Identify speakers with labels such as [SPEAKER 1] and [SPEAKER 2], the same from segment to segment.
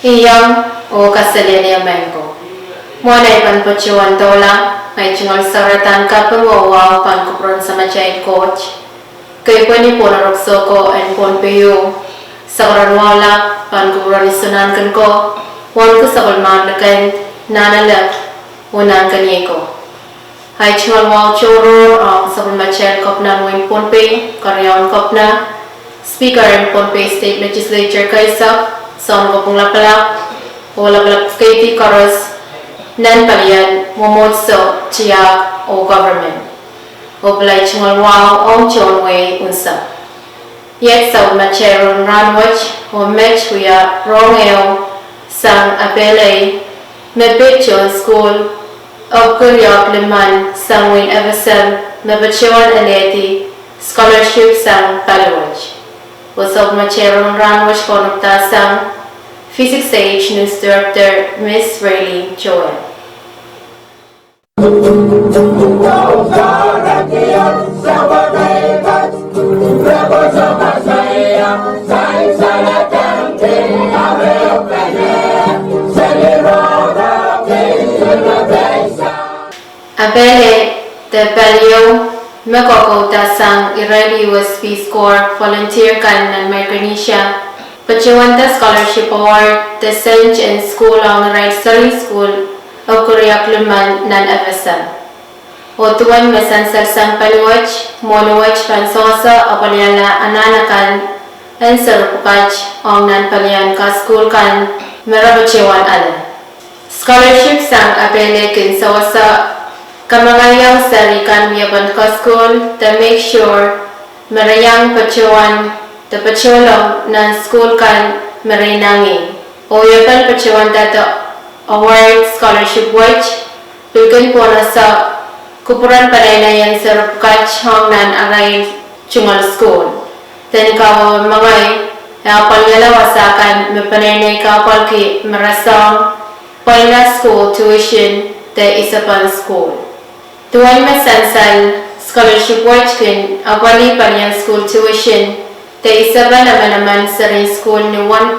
[SPEAKER 1] Iyang o kasalya mengo. Mwana ipan pachuan dola, ay chungol saratan ka pengawaw pan kupron sa machay coach. Kay pwani po narokso ko en pon peyo. Sa karanwala pan kupron isunan kan ko, wan ko sa kulman lakan nanalak unan kanye ko. Ay chungol waw choro sa kulmachay kop na win pon pe, karyawan kop na, Speaker en pon pe state legislature kaisap, son ko pong lapalap o lapalap kaiti karos nan palian momotso tiyak o government o balay chungal wow ong chon way unsa yet sa macheron ranwach o mech huya Rongen sang Habele mebitchon school o kuryok liman sang win evasem mebitchon Alehdi scholarship sang pali Wasog macheron ranwach konukta sang Physics Age News Director Miss Irail Joel. Habele the Palio Makokota sang irail USB score volunteer kan ng Micronesia Pachuanta Scholarship Award the Sench and School ang Irail Study School o Kuriakluman nan Evasa o tuwan masansal sang paliwach monuwach pansosa o palyala ananakan and sarupukach ang nan palyan ka school kan merabachewan ala scholarship sang Habele kinsosa Kamangayang sarikan miyaban ka school to make sure marayang pachuan the pacholong ng school kan marinangi o yaban pachuan dato award scholarship watch bilgan po na sa kupuran panaynayan sa rupkach hong nan irail chungal school then ikaw mangay palyalawasakan mapanaynay ka palki marasong payna school tuition the isapan school Tuwan masansal scholarship watch kin awali palyang school tuition te isa ba naman sa rin school ni 1%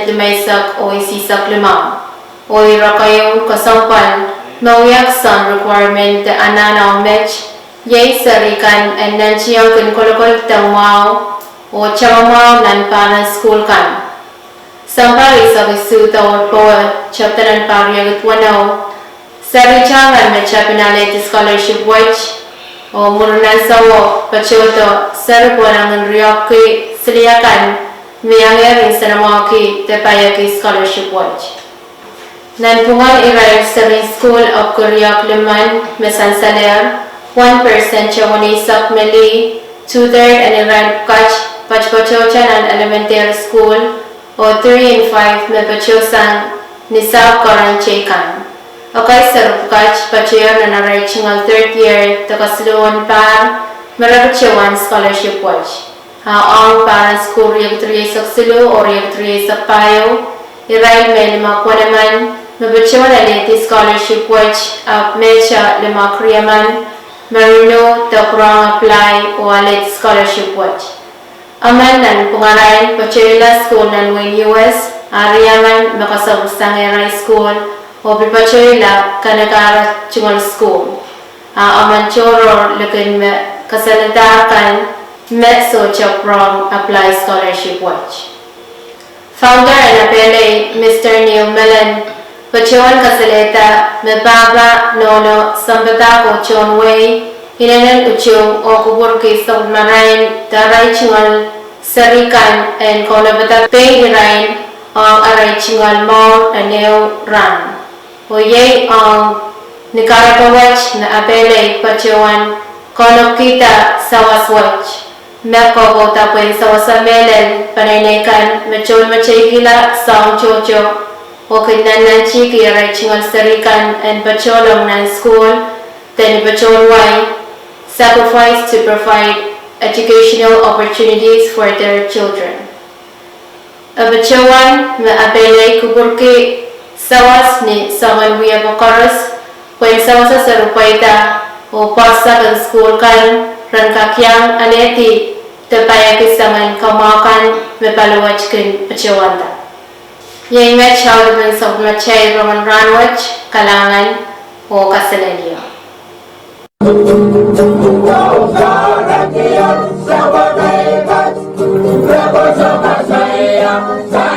[SPEAKER 1] lumaysak o isisak limang o ira kayong kasangpan mauyak sang requirement te ananaw match yay sarikan and nanchiyang kin kolokol tangwaw o chamamaw nan parang school kan sampari sa kisu tawar po chaptaran pariyagat wanaw Sari changan mecha pinale di scholarship watch o murunan sawo pachoto sari porang nriyoki siliakan miyangering sanamaki tepayaki scholarship watch. Nan pungal irail sari school of Koreak liman mesansaler 1% chawanisak meli 2/3 and irail kach pachpachochan and elementary school o 3 and 5 mepachosan nisab korang chekan. Okay, sarupkach pachayor na naray chingal 3rd year takasluon par marabachewan scholarship watch. Ang parang school riyag 3 sak silu o riyag 3 sak payo. Irail may 5 kwa naman mabachewan Alehdi scholarship watch at mecha 5 kriyaman marino takurang apply o Alehdi scholarship watch. Aman nan pungaray pachayola school nan Wayne US ariyaman makasabustang irail school o pipachoyla kanagara chungal school. Aman choro lakin me kasaladakan metso chaprong apply scholarship watch. Founder and Habele Mr. Neil Mellon pachuan kasaleta me baba nono sambata ko chonway hinanan uchung o kuburki sa marain daray chungal sarikan and konabata pay irail ang aray chungal mo aneo ran. O yay ang nikaragawach na Habele pachuan konok kita sa waswach. Meko ko tapos sa wasamelen panaynakan machon machigila sa chocho o kinanan chiki aray chingal sarikan and pacholong ng school then pachon way sacrifice to provide educational opportunities for their children. Abachawan na Habele kuburki sawas ni saman wiya bokaros kwen sawas sa rupaita o pasa kan school kan rangkakyang Alehdi tepayaki saman kamakan mepalawach kan pachawanda. Yang audepen of Machay Roman Ranwich, Kalangan, o Kasalalia.
[SPEAKER 2] Sa